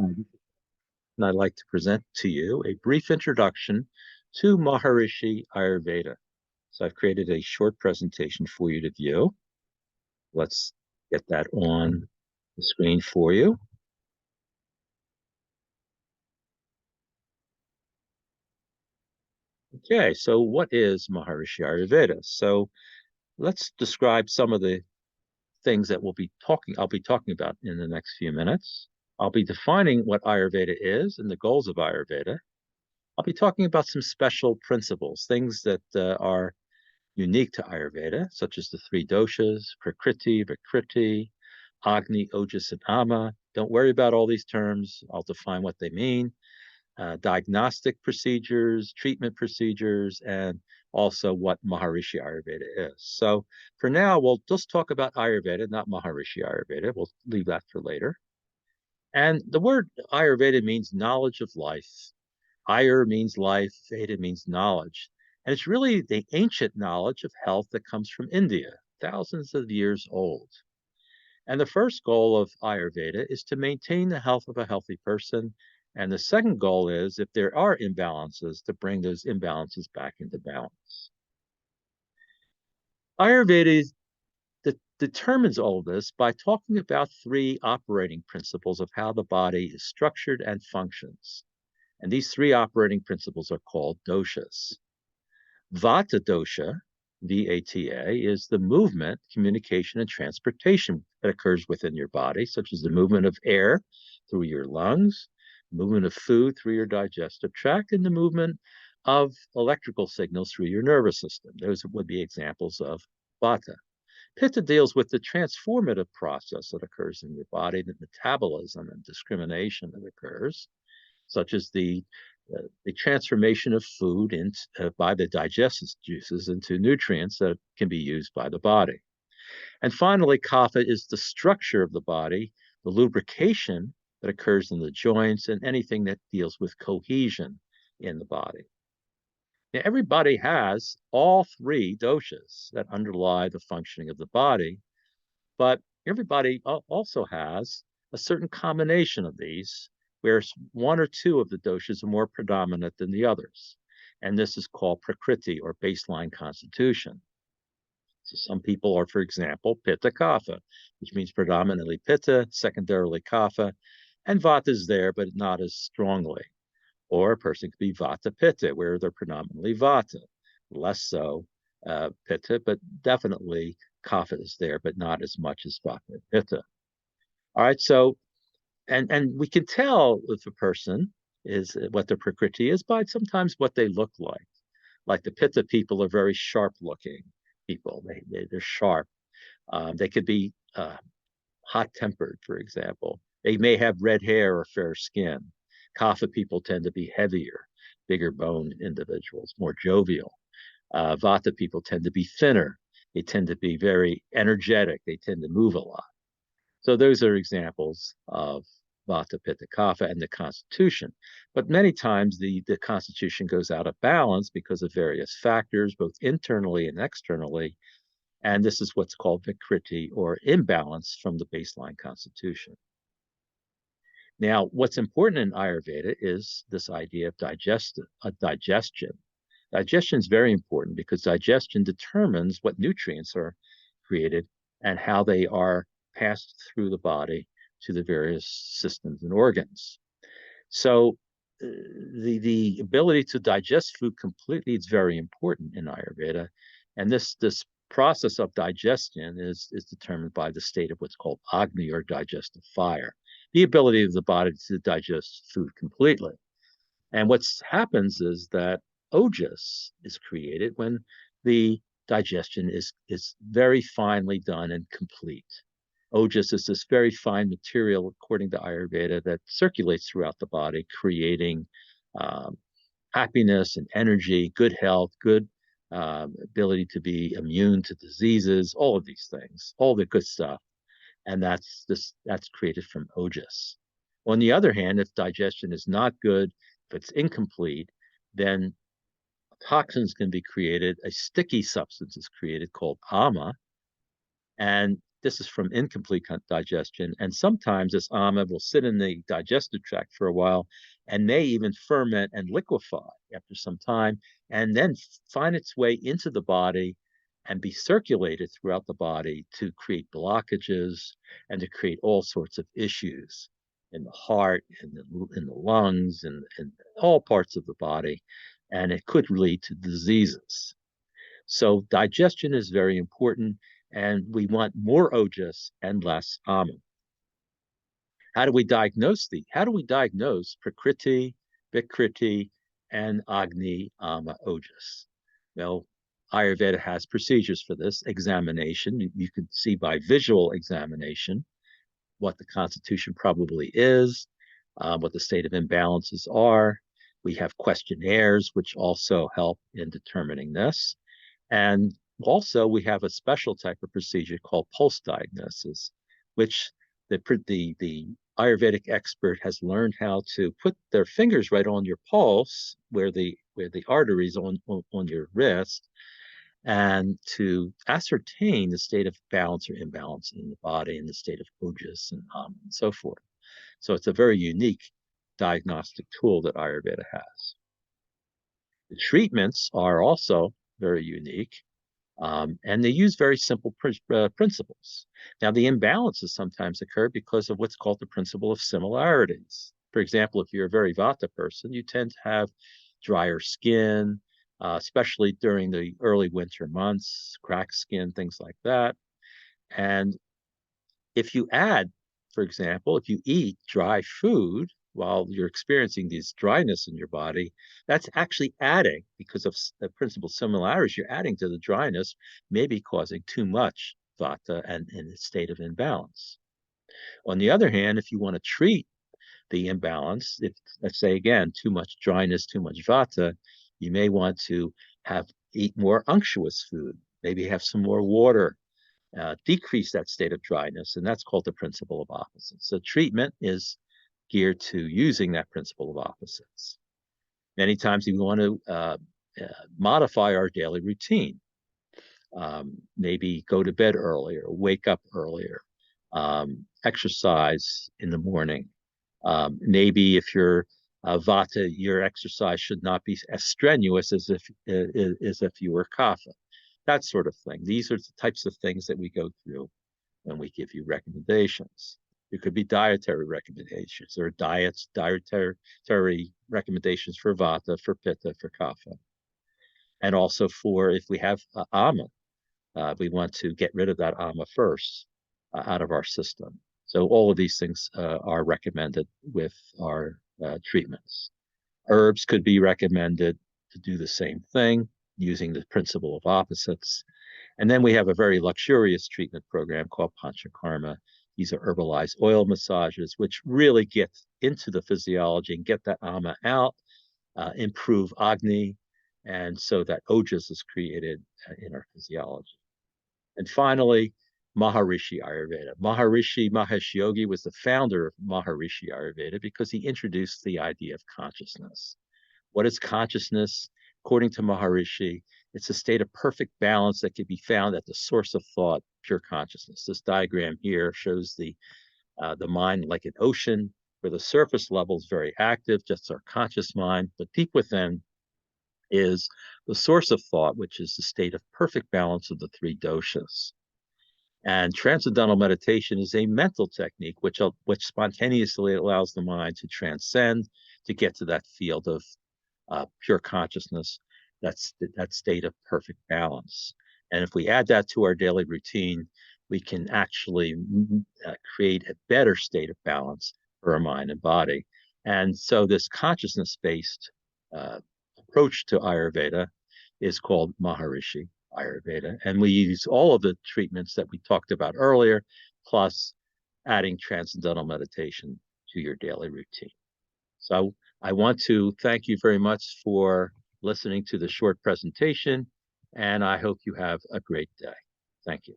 And I'd like to present to you a brief introduction to Maharishi Ayurveda. So I've created a short presentation for you to view. Let's get that on the screen for you. Okay, so what is Maharishi Ayurveda? So let's describe some of the things that I'll be talking about in the next few minutes. I'll be defining what Ayurveda is and the goals of Ayurveda. I'll be talking about some special principles, things that are unique to Ayurveda, such as the three doshas, Prakriti, Vikriti, Agni, Ojas, and Ama. Don't worry about all these terms. I'll define what they mean. Diagnostic procedures, treatment procedures, and also what Maharishi Ayurveda is. So for now, we'll just talk about Ayurveda, not Maharishi Ayurveda. We'll leave that for later. And the word Ayurveda means knowledge of life. Ayur means life, Veda means knowledge. And it's really the ancient knowledge of health that comes from India, thousands of years old. And the first goal of Ayurveda is to maintain the health of a healthy person. And the second goal is, if there are imbalances, to bring those imbalances back into balance. Ayurveda determines all of this by talking about three operating principles of how the body is structured and functions. And these three operating principles are called doshas. Vata dosha, VATA, is the movement, communication, and transportation that occurs within your body, such as the movement of air through your lungs, movement of food through your digestive tract, and the movement of electrical signals through your nervous system. Those would be examples of Vata. Pitta deals with the transformative process that occurs in your body, the metabolism and discrimination that occurs, such as the transformation of food by the digestive juices into nutrients that can be used by the body. And finally, kapha is the structure of the body, the lubrication that occurs in the joints, and anything that deals with cohesion in the body. Now, everybody has all three doshas that underlie the functioning of the body, but everybody also has a certain combination of these, where one or two of the doshas are more predominant than the others. And this is called prakriti, or baseline constitution. So some people are, for example, pitta kapha, which means predominantly pitta, secondarily kapha, and vata is there, but not as strongly. Or a person could be vata pitta, where they're predominantly vata, less so pitta, but definitely kapha is there, but not as much as vata and pitta. All right, so and we can tell if a person is what their prakriti is by sometimes what they look like. Like the pitta people are very sharp looking people. They're sharp. They could be hot tempered, for example. They may have red hair or fair skin. Kapha people tend to be heavier, bigger boned individuals, more jovial. Vata people tend to be thinner. They tend to be very energetic. They tend to move a lot. So those are examples of Vata, Pitta, Kapha, and the constitution. But many times the constitution goes out of balance because of various factors, both internally and externally. And this is what's called Vikriti, or imbalance from the baseline constitution. Now, what's important in Ayurveda is this idea of digestion. Digestion is very important because digestion determines what nutrients are created and how they are passed through the body to the various systems and organs. So the ability to digest food completely is very important in Ayurveda. And this process of digestion is determined by the state of what's called Agni, or digestive fire, the ability of the body to digest food completely. And what happens is that Ojas is created when the digestion is very finely done and complete. Ojas is this very fine material, according to Ayurveda, that circulates throughout the body, creating happiness and energy, good health, good ability to be immune to diseases, all of these things, all the good stuff. And that's created from Ojas. On the other hand, if digestion is not good, if it's incomplete, then toxins can be created. A sticky substance is created called ama, and this is from incomplete digestion. And sometimes this ama will sit in the digestive tract for a while and may even ferment and liquefy after some time, and then find its way into the body and be circulated throughout the body to create blockages and to create all sorts of issues in the heart, in the lungs, and in all parts of the body. And it could lead to diseases. So digestion is very important, and we want more ojas and less ama. How do we diagnose prakriti, vikriti, and agni ama ojas? Well, Ayurveda has procedures for this examination. You can see by visual examination what the constitution probably is, what the state of imbalances are. We have questionnaires, which also help in determining this. And also, we have a special type of procedure called pulse diagnosis, which the Ayurvedic expert has learned how to put their fingers right on your pulse, where the arteries on your wrist, and to ascertain the state of balance or imbalance in the body and the state of ojas and so forth. So it's a very unique diagnostic tool that Ayurveda has. The treatments are also very unique. And they use very simple principles. Now, the imbalances sometimes occur because of what's called the principle of similarities. For example, if you're a very vata person, you tend to have drier skin, especially during the early winter months, cracked skin, things like that. And if you add, for example, if you eat dry food while you're experiencing this dryness in your body, that's actually adding, because of the principal similarities, you're adding to the dryness, maybe causing too much vata and in a state of imbalance. On the other hand, if you want to treat the imbalance, if, let's say again, too much dryness, too much vata, you may want to eat more unctuous food, maybe have some more water, decrease that state of dryness, and that's called the principle of opposites. So treatment is geared to using that principle of opposites. Many times we want to modify our daily routine. Maybe go to bed earlier, wake up earlier, exercise in the morning. Maybe if you're vata, your exercise should not be as strenuous as if you were kapha. That sort of thing. These are the types of things that we go through when we give you recommendations. It could be dietary recommendations or dietary recommendations for vata, for pitta, for kapha. And also for if we have ama, we want to get rid of that ama first out of our system. So all of these things are recommended with our treatments. Herbs could be recommended to do the same thing using the principle of opposites. And then we have a very luxurious treatment program called Panchakarma. These are herbalized oil massages, which really get into the physiology and get that ama out, improve Agni, and so that ojas is created in our physiology. And finally, Maharishi Ayurveda. Maharishi Mahesh Yogi was the founder of Maharishi Ayurveda because he introduced the idea of consciousness. What is consciousness? According to Maharishi, it's a state of perfect balance that can be found at the source of thought, pure consciousness. This diagram here shows the mind like an ocean, where the surface level is very active, just our conscious mind, but deep within is the source of thought, which is the state of perfect balance of the three doshas. And transcendental meditation is a mental technique which spontaneously allows the mind to transcend, to get to that field of pure consciousness, that state of perfect balance. And if we add that to our daily routine, we can actually create a better state of balance for our mind and body. And so this consciousness-based approach to Ayurveda is called Maharishi Ayurveda. And we use all of the treatments that we talked about earlier, plus adding transcendental meditation to your daily routine. So I want to thank you very much for listening to the short presentation, and I hope you have a great day. Thank you.